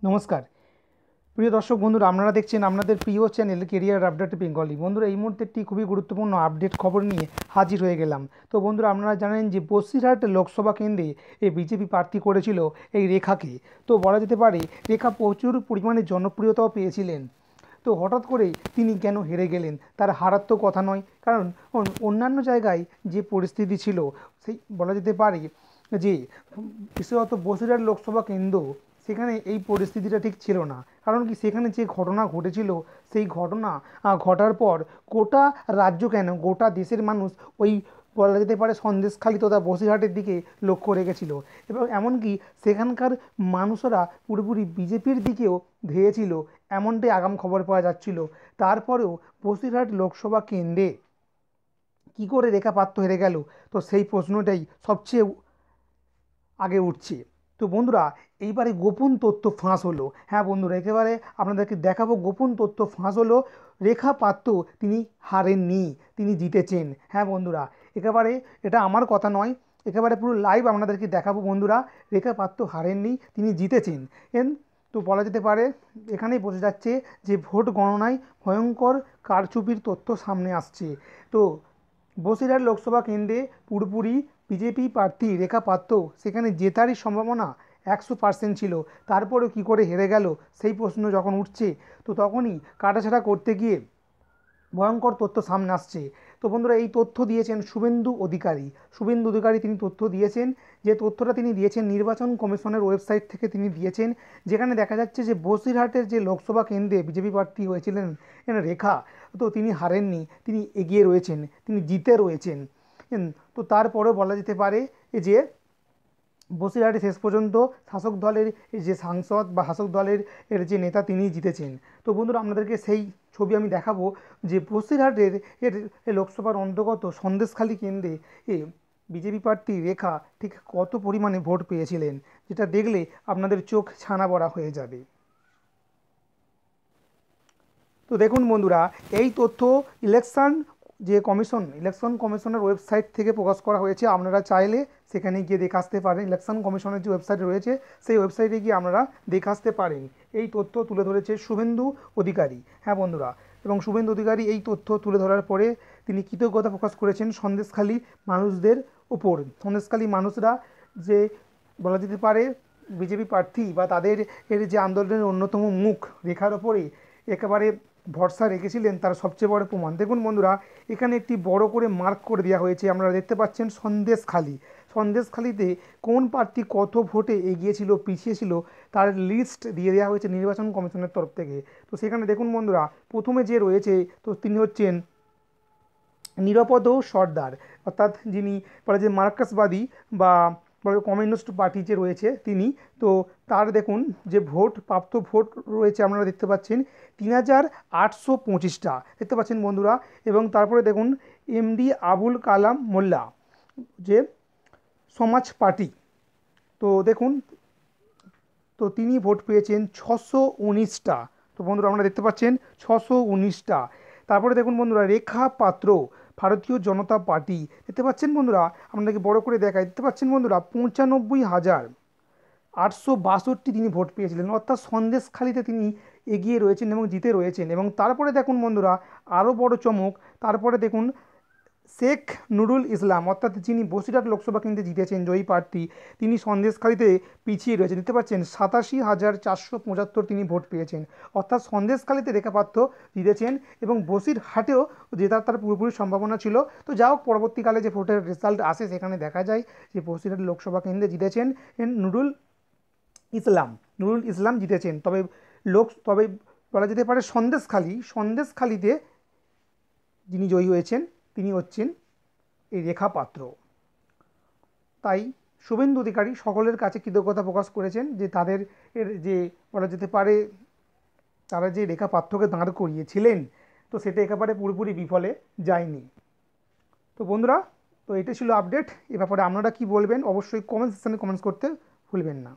নমস্কার প্রিয় দর্শক বন্ধুরা, আপনারা দেখছেন আপনাদের প্রিয় চ্যানেল কেরিয়ার আপডেট বেঙ্গলি। বন্ধুরা, এই মুহূর্তে একটি খুবই গুরুত্বপূর্ণ আপডেট খবর নিয়ে হাজির হয়ে গেলাম। তো বন্ধুরা, আপনারা জানেন যে বসিরহাট লোকসভা কেন্দ্রে এই বিজেপি প্রার্থী করেছিল এই রেখাকে। তো বলা যেতে পারে রেখা প্রচুর পরিমাণে জনপ্রিয়তাও পেয়েছিলেন। তো হঠাৎ করে তিনি কেন হেরে গেলেন? তার হারার তো কথা নয়, কারণ অন্যান্য জায়গায় যে পরিস্থিতি ছিল সেই বলা যেতে পারে যে বিশেষত বসিরহাট লোকসভা কেন্দ্র, সেখানে এই পরিস্থিতিটা ঠিক ছিল না। কারণ কি, সেখানে যে ঘটনা ঘটেছিল সেই ঘটনা ঘটার পর গোটা রাজ্য কেন গোটা দেশের মানুষ ওই বলা যেতে পারে সন্দেশখালী তথা বসিরহাটের দিকে লক্ষ্য রেখেছিল, এবং এমনকি সেখানকার মানুষরা পুরোপুরি বিজেপির দিকেও ধেয়েছিল, এমনটাই আগাম খবর পাওয়া যাচ্ছিল। তারপরেও বসিরহাট লোকসভা কেন্দ্রে কী করে রেখা পাত্র হেরে গেল, তো সেই প্রশ্নটাই সবচেয়ে আগে উঠছে। তো বন্ধুরা, এইবারে গোপন তথ্য ফাঁস হলো। হ্যাঁ বন্ধুরা, একেবারে আপনাদেরকে দেখাবো গোপন তথ্য ফাঁস হলো। রেখা পাত্র তিনি হারেননি, তিনি জিতেছেন। হ্যাঁ বন্ধুরা, একেবারে এটা আমার কথা নয়, একেবারে পুরো লাইভ আপনাদেরকে দেখাবো বন্ধুরা। রেখা পাত্র হারেননি, তিনি জিতেছেন। তো বলা যেতে পারে এখানেই বোঝা যাচ্ছে যে ভোট গণনায় ভয়ঙ্কর কারচুপির তথ্য সামনে আসছে। তো বসিরহাট লোকসভা কেন্দ্রে পুরোপুরি বিজেপি প্রার্থী রেখা পাত্র সেখানে জেতারই সম্ভাবনা 100% ছিল। তারপরেও কী করে হেরে গেল সেই প্রশ্ন যখন উঠছে, তো তখনই কাটাছাড়া করতে গিয়ে ভয়ঙ্কর তথ্য সামনে আসছে। তো বন্ধুরা, এই তথ্য দিয়েছেন শুভেন্দু অধিকারী। শুভেন্দু অধিকারী তিনি তথ্য দিয়েছেন, যে তথ্যটা তিনি দিয়েছেন নির্বাচন কমিশনের ওয়েবসাইট থেকে তিনি দিয়েছেন, যেখানে দেখা যাচ্ছে যে বসিরহাটের যে লোকসভা কেন্দ্রে বিজেপি প্রার্থী হয়েছিলেন রেখা, তো তিনি হারেননি, তিনি এগিয়ে রয়েছেন, তিনি জিতে রয়েছেন। তো তারপরেও বলা যেতে পারে যে বসিরহাটে শেষ পর্যন্ত শাসক দলের যে সাংসদ বা শাসক দলের যে নেতা তিনিই জিতেছেন। তো বন্ধুরা, আপনাদেরকে সেই ছবি আমি দেখাবো যে বসিরহাটের লোকসভার অন্তর্গত সন্দেশখালী কেন্দ্রে বিজেপি প্রার্থী রেখা ঠিক কত পরিমাণে ভোট পেয়েছিলেন, যেটা দেখলে আপনাদের চোখ ছানা বড়া হয়ে যাবে। তো দেখুন বন্ধুরা, এই তথ্য ইলেকশন কমিশনের ওয়েবসাইট থেকে প্রকাশ করা হয়েছে। আপনারা চাইলে সেখানে গিয়ে দেখে আসতে পারেন। ইলেকশন কমিশনের যে ওয়েবসাইট রয়েছে সেই ওয়েবসাইটে গিয়ে আপনারা দেখে আসতে পারেন। এই তথ্য তুলে ধরেছে শুভেন্দু অধিকারী। হ্যাঁ বন্ধুরা, এবং শুভেন্দু অধিকারী এই তথ্য তুলে ধরার পরে তিনি কৃতজ্ঞতা প্রকাশ করেছেন সন্দেশখালী মানুষদের উপর। সন্দেশখালী মানুষরা যে বলা যেতে পারে বিজেপি প্রার্থী বা তাদের যে আন্দোলনের অন্যতম মুখ রেখার ওপরে একেবারে ভরসা রেখেছিলেন, তার সবচেয়ে বড় প্রমাণ। দেখুন বন্ধুরা, এখানে একটি বড় করে মার্ক করে দেওয়া হয়েছে, আপনারা দেখতে পাচ্ছেন সন্দেশখালী। সন্দেশখালীতে কোন প্রার্থী কত ভোটে এগিয়ে ছিল, পিছিয়ে ছিল, তার লিস্ট দিয়ে দেওয়া হয়েছে নির্বাচন কমিশনের তরফ থেকে। তো সেখানে দেখুন বন্ধুরা, প্রথমে যে রয়েছে তো তিনি হচ্ছেন নিরাপদ সর্দার, অর্থাৎ যিনি বলে যে মার্কাসবাদী বা কমিউনিস্ট পার্টি যে রয়েছে তিনি। তো তার দেখুন যে প্রাপ্ত ভোট রয়েছে, আপনারা দেখতে পাচ্ছেন 3825টা, দেখতে পাচ্ছেন বন্ধুরা। এবং তারপরে দেখুন এমডি আবুল কালাম মোল্লা, যে সমাজ পার্টি, তো দেখুন তো তিনি ভোট পেয়েছেন 619টা। তো বন্ধুরা, আপনারা দেখতে পাচ্ছেন 619টা। তারপরে দেখুন বন্ধুরা, রেখা পাত্র ভারতীয় জনতা পার্টি, দেখতে পাচ্ছেন বন্ধুরা, আপনাদেরকে বড় করে দেখায়, দেখতে পাচ্ছেন বন্ধুরা 95,862 তিনি ভোট পেয়েছিলেন, অর্থাৎ সন্দেশখালীতে তিনি এগিয়ে রয়েছেন এবং জিতে রয়েছেন। এবং তারপরে দেখুন বন্ধুরা, আরও বড় চমক, তারপরে দেখুন শেখ নুরুল ইসলাম, অর্থাৎ যিনি বসিরহাট লোকসভা কেন্দ্রে জিতেছেন জয়ী প্রার্থী, তিনি সন্দেশখালীতে পিছিয়ে রয়েছেন, দেখতে পাচ্ছেন 87,475 তিনি ভোট পেয়েছেন, অর্থাৎ সন্দেশখালীতে রেখা পাত্র জিতেছেন এবং বসিরহাটেও জেতার তার পুরোপুরি সম্ভাবনা ছিল। তো যা হোক, পরবর্তীকালে যে ভোটের রেজাল্ট আসে সেখানে দেখা যায় যে বসিরহাট লোকসভা কেন্দ্রে জিতেছেন নুরুল ইসলাম। নুরুল ইসলাম জিতেছেন। তবে বলা যেতে পারে সন্দেশখালীতে যিনি জয়ী হয়েছেন তিনি হচ্ছেন এই রেখা পাত্র। তাই শুভেন্দু অধিকারী সকলের কাছে কৃতজ্ঞতা প্রকাশ করেছেন যে তাদের যে বলা যেতে পারে তারা যে রেখা পাত্রকে দাঁড় করিয়েছিলেন, তো সেটা একেবারে পুরোপুরি বিফলে যায়নি। তো বন্ধুরা, তো এটা ছিল আপডেট। এ ব্যাপারে আপনারা কি বলবেন অবশ্যই কমেন্ট সেকশনে কমেন্টস করতে ভুলবেন না।